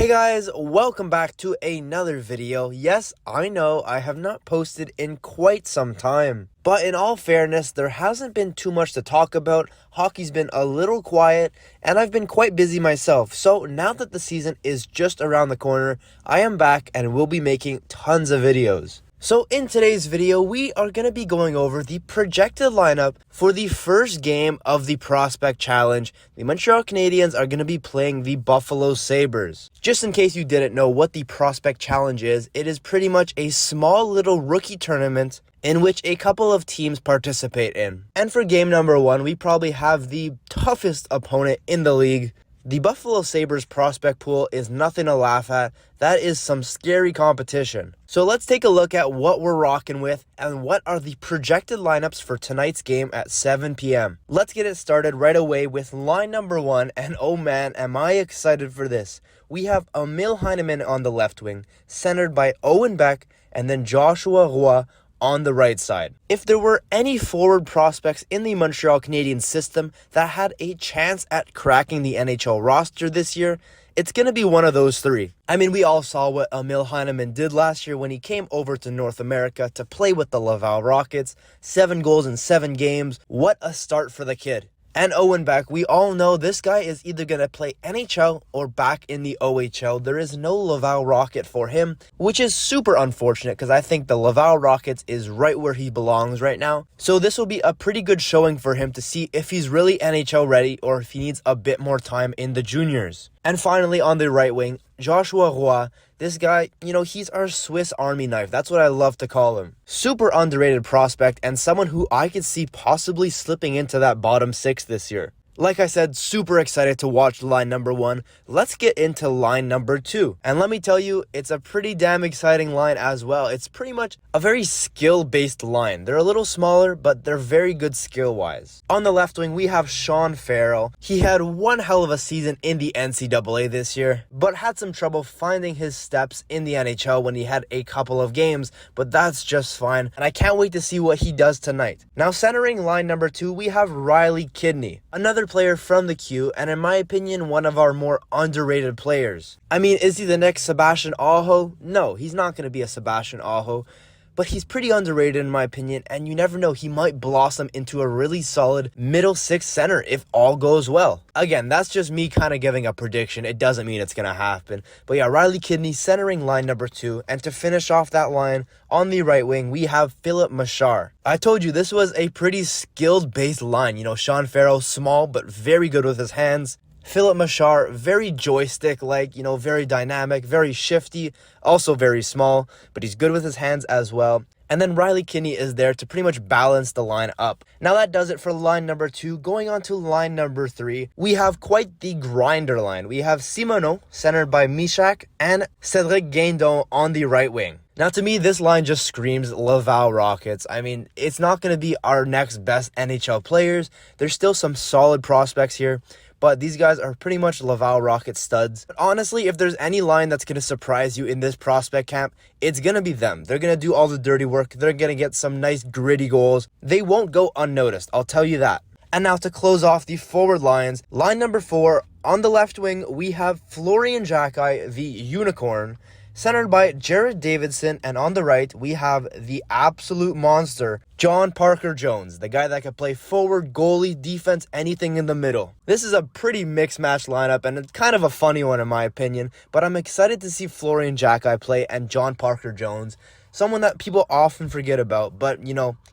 Hey guys, welcome back to another video. Yes, I know I have not posted in quite some time, but in all fairness, there hasn't been too much to talk about. Hockey's been a little quiet, and I've been quite busy myself. So now that the season is just around the corner, I am back and will be making tons of videos. So in today's video, we are going to be going over the projected lineup for the first game of the Prospect Challenge. The Montreal Canadiens are going to be playing the Buffalo Sabres. Just in case you didn't know what the Prospect Challenge is, it is pretty much a small little rookie tournament in which a couple of teams participate in. And for game number one, we probably have the toughest opponent in the league. The Buffalo Sabres prospect pool is nothing to laugh at. That is some scary competition. So let's take a look at what we're rocking with and what are the projected lineups for tonight's game at 7 p.m. Let's get it started right away with line number one, and oh man, am I excited for this. We have Emil Heineman on the left wing, centered by Owen Beck, and then Joshua Roy on the right side. If there were any forward prospects in the Montreal Canadiens system that had a chance at cracking the NHL roster this year, it's going to be one of those three. I mean, we all saw what Emil Heineman did last year when he came over to North America to play with the Laval Rockets. 7 goals in 7 games. What a start for the kid. And Owen Beck, we all know this guy is either going to play NHL or back in the OHL. There is no Laval Rocket for him, which is super unfortunate because I think the Laval Rockets is right where he belongs right now. So this will be a pretty good showing for him to see if he's really NHL ready or if he needs a bit more time in the juniors. And finally, on the right wing, Joshua Roy. This guy, he's our Swiss Army knife. That's what I love to call him. Super underrated prospect and someone who I could see possibly slipping into that bottom 6 this year. Like I said, super excited to watch line number one. Let's get into line number two. And let me tell you, it's a pretty damn exciting line as well. It's pretty much a very skill-based line. They're a little smaller, but they're very good skill-wise. On the left wing, we have Sean Farrell. He had one hell of a season in the NCAA this year, but had some trouble finding his steps in the NHL when he had a couple of games, but that's just fine. And I can't wait to see what he does tonight. Now, centering line number two, we have Riley Kidney, another player from the Q, and in my opinion, one of our more underrated players. I mean, is he the next Sebastian Aho? No, he's not going to be a Sebastian Aho, but he's pretty underrated in my opinion, and you never know, he might blossom into a really solid middle 6 center if all goes well. Again, that's just me kind of giving a prediction. It doesn't mean it's going to happen. But yeah, Riley Kidney centering line number 2, and to finish off that line, on the right wing, we have Philip Machar. I told you this was a pretty skilled-based line. Sean Farrell, small but very good with his hands. Philip Machar, very joystick-like, very dynamic, very shifty, also very small, but he's good with his hands as well. And then Riley Kidney is there to pretty much balance the line up. Now that does it for line number 2. Going on to line number 3, we have quite the grinder line. We have Simoneau, centered by Mishak, and Cedric Guindon on the right wing. Now, to me, this line just screams Laval Rockets. I mean, it's not going to be our next best NHL players. There's still some solid prospects here, but these guys are pretty much Laval Rocket studs. But honestly, if there's any line that's going to surprise you in this prospect camp, it's going to be them. They're going to do all the dirty work. They're going to get some nice gritty goals. They won't go unnoticed, I'll tell you that. And now to close off the forward lines, line number 4, on the left wing, we have Florian Jacki, the unicorn, centered by Jared Davidson, and on the right, we have the absolute monster, John Parker Jones, the guy that can play forward, goalie, defense, anything in the middle. This is a pretty mixed match lineup, and it's kind of a funny one in my opinion, but I'm excited to see Florian Jacki play and John Parker Jones, someone that people often forget about, but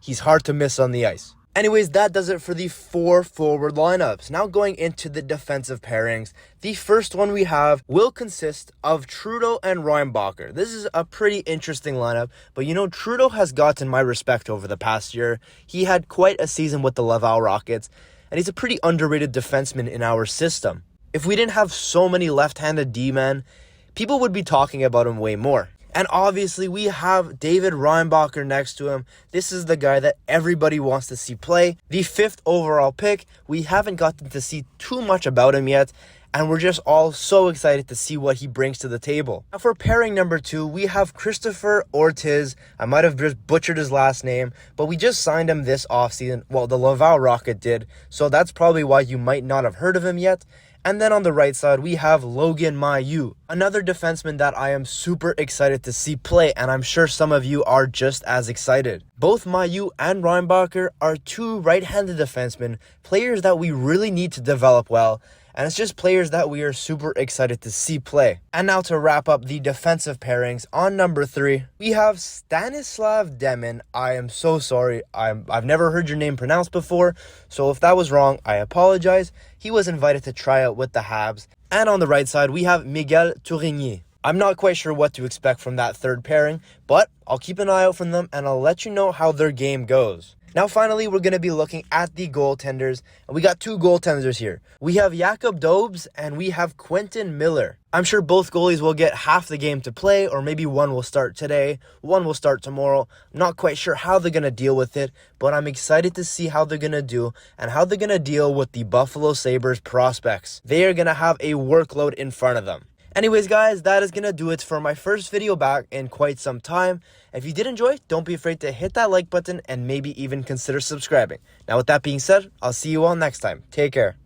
he's hard to miss on the ice. Anyways, that does it for the 4 forward lineups. Now going into the defensive pairings, the first one we have will consist of Trudeau and Reinbacher. This is a pretty interesting lineup, but Trudeau has gotten my respect over the past year. He had quite a season with the Laval Rockets, and he's a pretty underrated defenseman in our system. If we didn't have so many left-handed D-men, people would be talking about him way more. And obviously, we have David Reinbacher next to him. This is the guy that everybody wants to see play. The 5th overall pick. We haven't gotten to see too much about him yet, and we're just all so excited to see what he brings to the table. Now for pairing number 2, we have Christopher Ortiz. I might have just butchered his last name, but we just signed him this offseason. Well, the Laval Rocket did, so that's probably why you might not have heard of him yet. And then on the right side, we have Logan Mailloux, another defenseman that I am super excited to see play, and I'm sure some of you are just as excited. Both Mailloux and Reinbacher are two right-handed defensemen, players that we really need to develop well, and it's just players that we are super excited to see play. And now to wrap up the defensive pairings, on number 3, we have Stanislav Demin. I am so sorry. I've never heard your name pronounced before, so if that was wrong, I apologize. He was invited to try out with the Habs. And on the right side, we have Miguel Tourigny. I'm not quite sure what to expect from that third pairing, but I'll keep an eye out from them and I'll let you know how their game goes. Now finally, we're going to be looking at the goaltenders, and we got two goaltenders here. We have Jakob Dobes and we have Quentin Miller. I'm sure both goalies will get half the game to play, or maybe one will start today, one will start tomorrow. I'm not quite sure how they're going to deal with it, but I'm excited to see how they're going to do and how they're going to deal with the Buffalo Sabres prospects. They are going to have a workload in front of them. Anyways, guys, that is going to do it for my first video back in quite some time. If you did enjoy, don't be afraid to hit that like button and maybe even consider subscribing. Now, with that being said, I'll see you all next time. Take care.